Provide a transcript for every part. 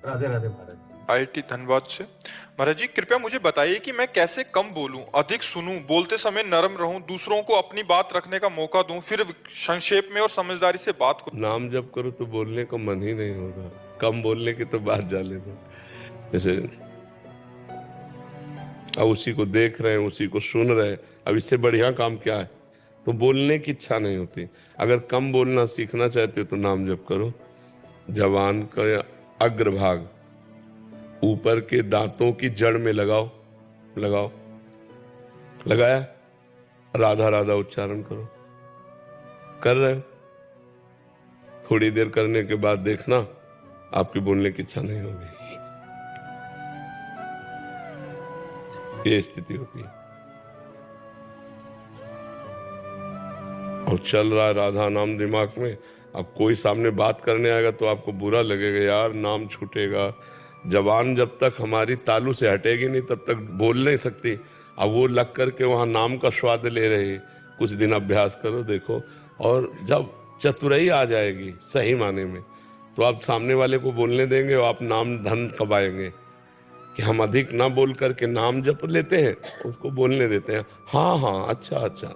राधे राधे महाराज। IIT Dhanbad से। महाराज जी, कृपया मुझे बताइए कि मैं कैसे कम बोलूं, अधिक सुनूं, बोलते समय नरम रहूं, दूसरों को अपनी बात रखने का मौका दूं, फिर संक्षेप में और समझदारी से बात को। नाम जप करो तो बोलने का मन ही नहीं होगा, कम बोलने की तो बात जाने दो। जैसे अब उसी को देख रहे हैं, उसी को सुन रहे हैं, अब इससे बढ़िया काम क्या है? तो बोलने की इच्छा नहीं होती। अगर कम बोलना सीखना चाहते हो तो नाम जप करो। जबान का अग्रभाग ऊपर के दांतों की जड़ में लगाओ, लगाओ, लगाया, राधा राधा उच्चारण करो। कर रहे हो, थोड़ी देर करने के बाद देखना आपकी बोलने की इच्छा नहीं होगी। ये स्थिति होती है। और चल रहा है राधा नाम दिमाग में, अब कोई सामने बात करने आएगा तो आपको बुरा लगेगा, यार नाम छूटेगा। जबान जब तक हमारी तालू से हटेगी नहीं तब तक बोल नहीं सकती। अब वो लग करके वहाँ नाम का स्वाद ले रही। कुछ दिन अभ्यास करो, देखो, और जब चतुराई आ जाएगी सही माने में तो आप सामने वाले को बोलने देंगे और आप नाम धन कमाएंगे। कि हम अधिक ना बोल करके नाम जप लेते हैं, उसको बोलने देते हैं, हाँ हाँ अच्छा अच्छा,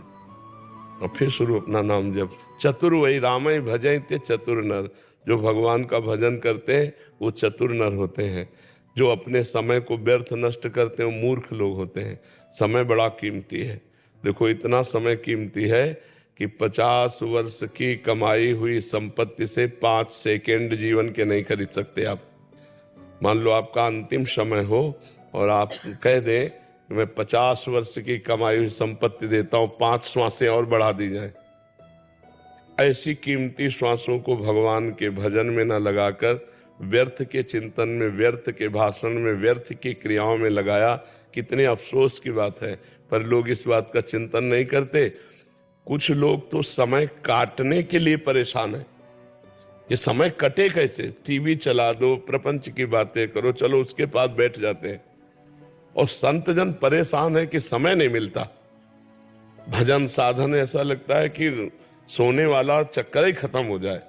और फिर शुरू अपना नाम जप। चतुर वही रामय भजय ते चतुर नर। जो भगवान का भजन करते हैं वो चतुर नर होते हैं। जो अपने समय को व्यर्थ नष्ट करते हैं वो मूर्ख लोग होते हैं। समय बड़ा कीमती है। देखो इतना समय कीमती है कि 50 वर्ष की कमाई हुई संपत्ति से 5 सेकेंड जीवन के नहीं खरीद सकते आप। मान लो आपका अंतिम समय हो और आप कह दें कि मैं 50 वर्ष की कमाई हुई संपत्ति देता हूं, 5 श्वासें और बढ़ा दी जाए। ऐसी कीमती श्वासों को भगवान के भजन में न लगाकर व्यर्थ के चिंतन में, व्यर्थ के भाषण में, व्यर्थ की क्रियाओं में लगाया, कितने अफसोस की बात है। पर लोग इस बात का चिंतन नहीं करते। कुछ लोग तो समय काटने के लिए परेशान है। ये समय कटे कैसे? टीवी चला दो, प्रपंच की बातें करो, चलो उसके पास बैठ जाते हैं। और संत जन परेशान है कि समय नहीं मिलता। भजन साधन ऐसा लगता है कि सोने वाला चक्कर ही खत्म हो जाए,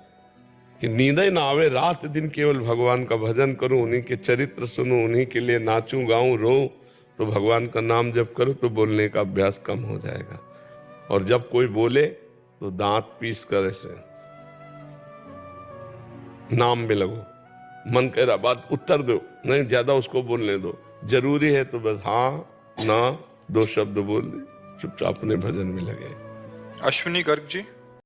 कि नींद ही ना आवे। रात दिन केवल भगवान का भजन करूं, उन्हीं के चरित्र सुनूं, उन्हीं के लिए नाचूं गाऊं रो। तो भगवान का नाम जप करो तो बोलने का अभ्यास कम हो जाएगा। और जब कोई बोले तो दांत पीस कर ऐसे नाम में लगो। मन कह रहा बात उत्तर दो, नहीं ज्यादा उसको बोलने दो। जरूरी है तो बस हाँ ना 2 शब्द बोल दे, चुपचाप अपने भजन में लगे। अश्विनी गर्ग जी।